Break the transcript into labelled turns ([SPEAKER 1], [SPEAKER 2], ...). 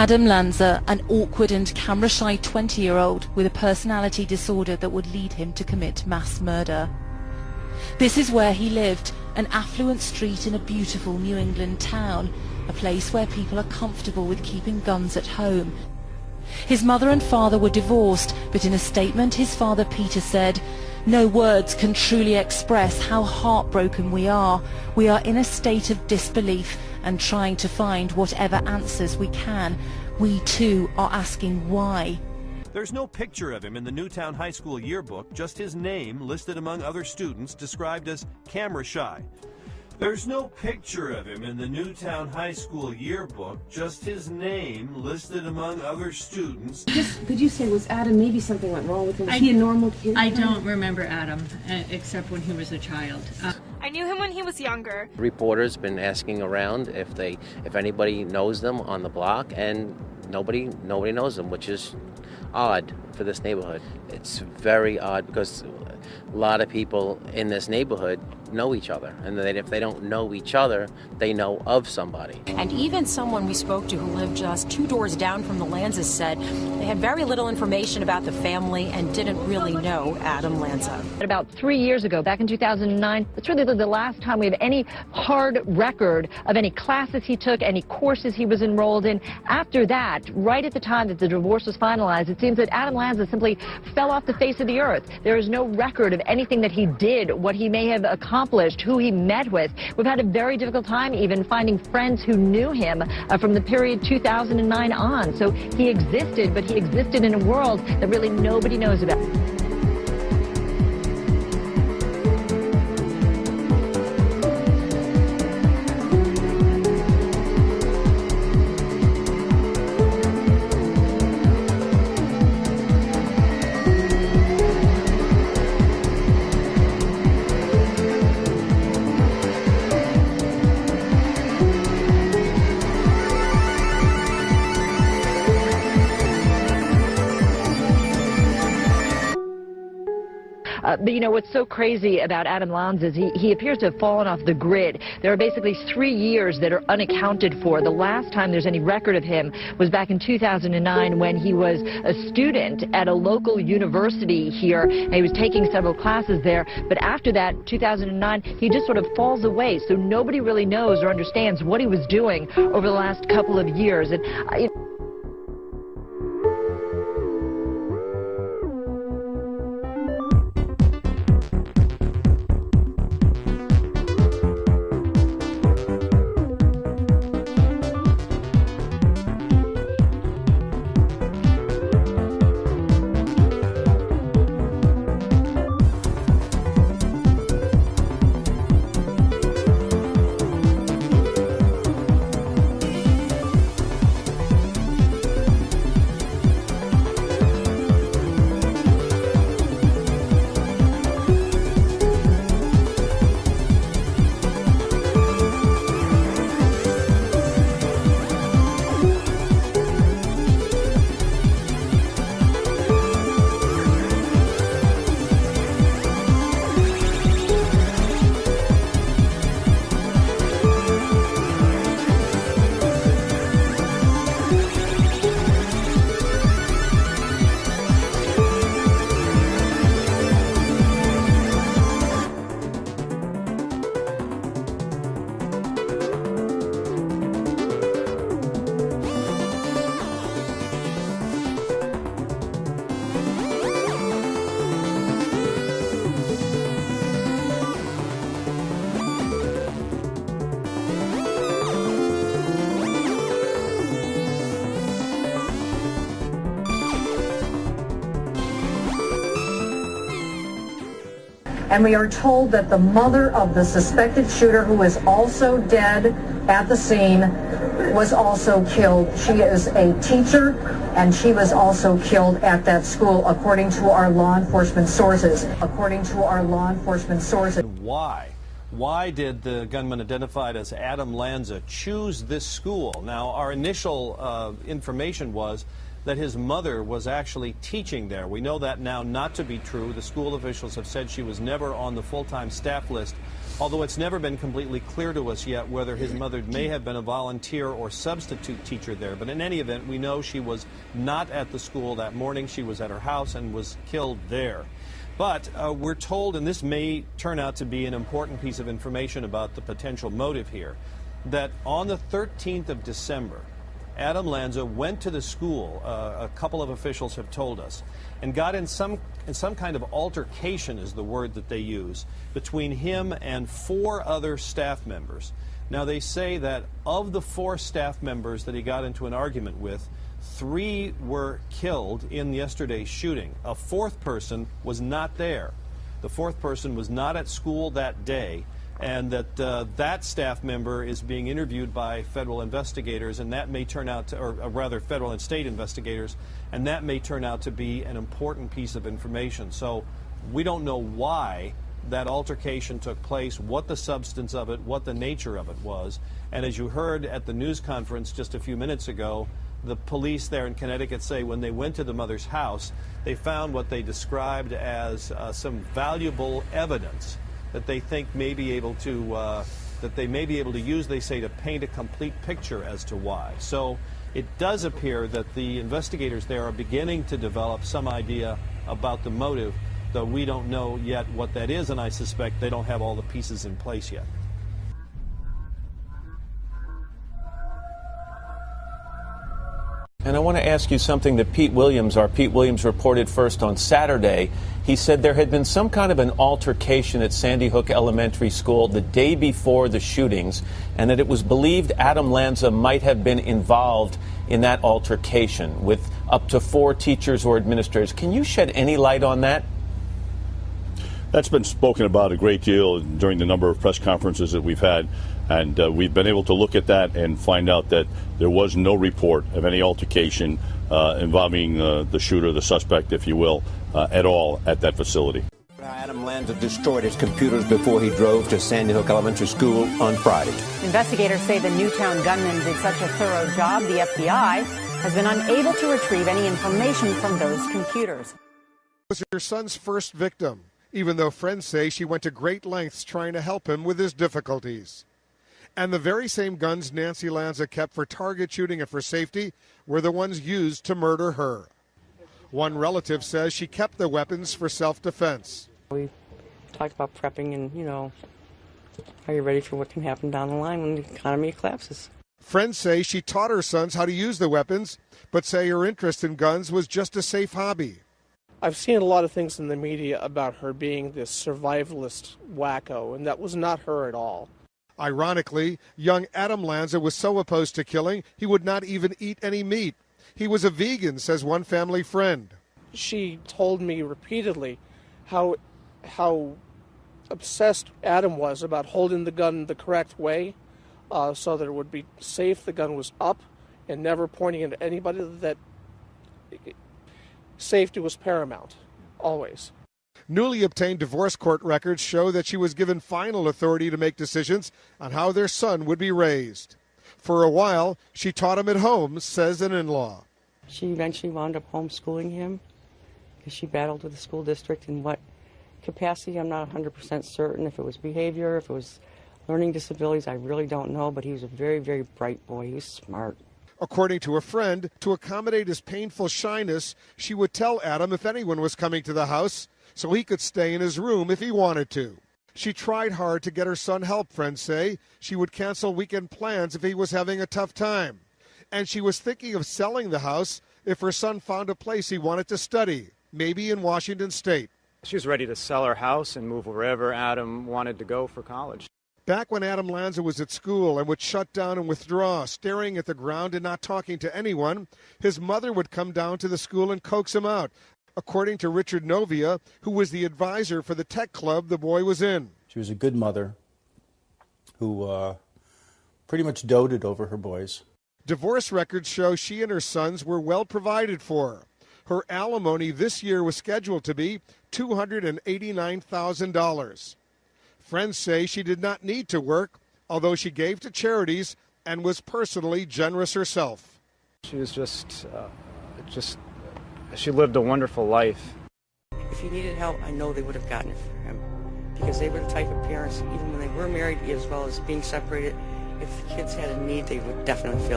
[SPEAKER 1] Adam Lanza, an awkward and camera-shy 20-year-old with a personality disorder that would lead him to commit mass murder. This is where he lived, an affluent street in a beautiful New England town, a place where people are comfortable with keeping guns at home. His mother and father were divorced, but in a statement his father Peter said, "No words can truly express how heartbroken we are. We are in a state of disbelief and trying to find whatever answers we can. We too are asking why."
[SPEAKER 2] There's no picture of him in the Newtown High School yearbook, just his name listed among other students described as camera shy. There's no picture of him in the Newtown High School yearbook, just his name listed among other students.
[SPEAKER 3] Could you say, was Adam, maybe something went wrong with him? Was he a normal kid?
[SPEAKER 4] I don't remember Adam, except when he was a child.
[SPEAKER 5] I knew him when he was younger.
[SPEAKER 6] Reporters been asking around if anybody knows them on the block, and nobody knows them, which is odd for this neighborhood. It's very odd because a lot of people in this neighborhood know each other, and if they don't know each other, they know of somebody.
[SPEAKER 7] And even someone we spoke to who lived just 2 doors down from the Lanzas said they had very little information about the family and didn't really know Adam Lanza.
[SPEAKER 8] About 3 years ago, back in 2009, that's really the last time we have any hard record of any classes he took, any courses he was enrolled in. After that, right at the time that the divorce was finalized, it seems that Adam Lanza simply fell off the face of the earth. There is no record of anything that he did, what he may have accomplished, who he met with. We've had a very difficult time even finding friends who knew him from the period 2009 on. So he existed, but he existed in a world that really nobody knows about. But you know what's so crazy about Adam Lanza is he appears to have fallen off the grid. There are basically 3 years that are unaccounted for. The last time there's any record of him was back in 2009 when he was a student at a local university here, and he was taking several classes there. But after that, 2009, he just sort of falls away. So nobody really knows or understands what he was doing over the last couple of years. And
[SPEAKER 9] and we are told that the mother of the suspected shooter, who is also dead at the scene, was also killed. She is a teacher, and she was also killed at that school, according to our law enforcement sources. According to our law enforcement sources.
[SPEAKER 2] Why? Why did the gunman identified as Adam Lanza choose this school? Now, our initial information was that his mother was actually teaching there. We know that now not to be true. The school officials have said she was never on the full-time staff list although it's never been completely clear to us yet whether his mother may have been a volunteer or substitute teacher there. But in any event, we know she was not at the school that morning. She was at her house and was killed there. But we're told, and this may turn out to be an important piece of information about the potential motive here, that on the 13th of December, Adam Lanza went to the school, a couple of officials have told us, and got in some kind of altercation, is the word that they use, between him and 4 other staff members. Now, they say that of the 4 staff members that he got into an argument with, 3 were killed in yesterday's shooting. A 4th person was not there. The 4th person was not at school that day, and that staff member is being interviewed by federal investigators, and that may turn out to, or rather federal and state investigators, and that may turn out to be an important piece of information. So we don't know why that altercation took place, what the substance of it, what the nature of it was. And as you heard at the news conference just a few minutes ago, the police there in Connecticut say when they went to the mother's house, they found what they described as some valuable evidence that they think may be able to use, they say, to paint a complete picture as to why. So it does appear that the investigators there are beginning to develop some idea about the motive, though we don't know yet what that is, and I suspect they don't have all the pieces in place yet.
[SPEAKER 10] And I want to ask you something that Pete Williams reported first on Saturday. He said there had been some kind of an altercation at Sandy Hook Elementary School the day before the shootings, and that it was believed Adam Lanza might have been involved in that altercation with up to 4 teachers or administrators. Can you shed any light on that?
[SPEAKER 11] That's been spoken about a great deal during the number of press conferences that we've had, and we've been able to look at that and find out that there was no report of any altercation involving the shooter, the suspect, if you will, at all at that facility.
[SPEAKER 12] Adam Lanza destroyed his computers before he drove to Sandy Hook Elementary School on Friday.
[SPEAKER 13] Investigators say the Newtown gunman did such a thorough job, the FBI has been unable to retrieve any information from those computers.
[SPEAKER 14] Was her son's first victim, even though friends say she went to great lengths trying to help him with his difficulties. And the very same guns Nancy Lanza kept for target shooting and for safety were the ones used to murder her. One relative says she kept the weapons for self-defense.
[SPEAKER 15] We talked about prepping and, are you ready for what can happen down the line when the economy collapses?
[SPEAKER 14] Friends say she taught her sons how to use the weapons, but say her interest in guns was just a safe hobby.
[SPEAKER 16] I've seen a lot of things in the media about her being this survivalist wacko, and that was not her at all.
[SPEAKER 14] Ironically, young Adam Lanza was so opposed to killing, he would not even eat any meat. He was a vegan, says one family friend.
[SPEAKER 16] She told me repeatedly how obsessed Adam was about holding the gun the correct way so that it would be safe. The gun was up and never pointing at anybody. That safety was paramount, always.
[SPEAKER 14] Newly obtained divorce court records show that she was given final authority to make decisions on how their son would be raised. For a while, she taught him at home, says an in-law.
[SPEAKER 15] She eventually wound up homeschooling him because she battled with the school district. In what capacity, I'm not 100% certain. If it was behavior, if it was learning disabilities, I really don't know, but he was a very, very bright boy. He was smart.
[SPEAKER 14] According to a friend, to accommodate his painful shyness, she would tell Adam if anyone was coming to the house so he could stay in his room if he wanted to. She tried hard to get her son help, friends say. She would cancel weekend plans if he was having a tough time. And she was thinking of selling the house if her son found a place he wanted to study, maybe in Washington State.
[SPEAKER 17] She was ready to sell her house and move wherever Adam wanted to go for college.
[SPEAKER 14] Back when Adam Lanza was at school and would shut down and withdraw, staring at the ground and not talking to anyone, his mother would come down to the school and coax him out, according to Richard Novia, who was the advisor for the tech club the boy was in.
[SPEAKER 18] She was a good mother who pretty much doted over her boys.
[SPEAKER 14] Divorce records show she and her sons were well provided for. Her alimony this year was scheduled to be $289,000. Friends say she did not need to work, although she gave to charities and was personally generous herself.
[SPEAKER 17] She was she lived a wonderful life.
[SPEAKER 15] If he needed help, I know they would have gotten it for him. because they were the type of parents, even when they were married, as well as being separated, if the kids had a need, they would definitely feel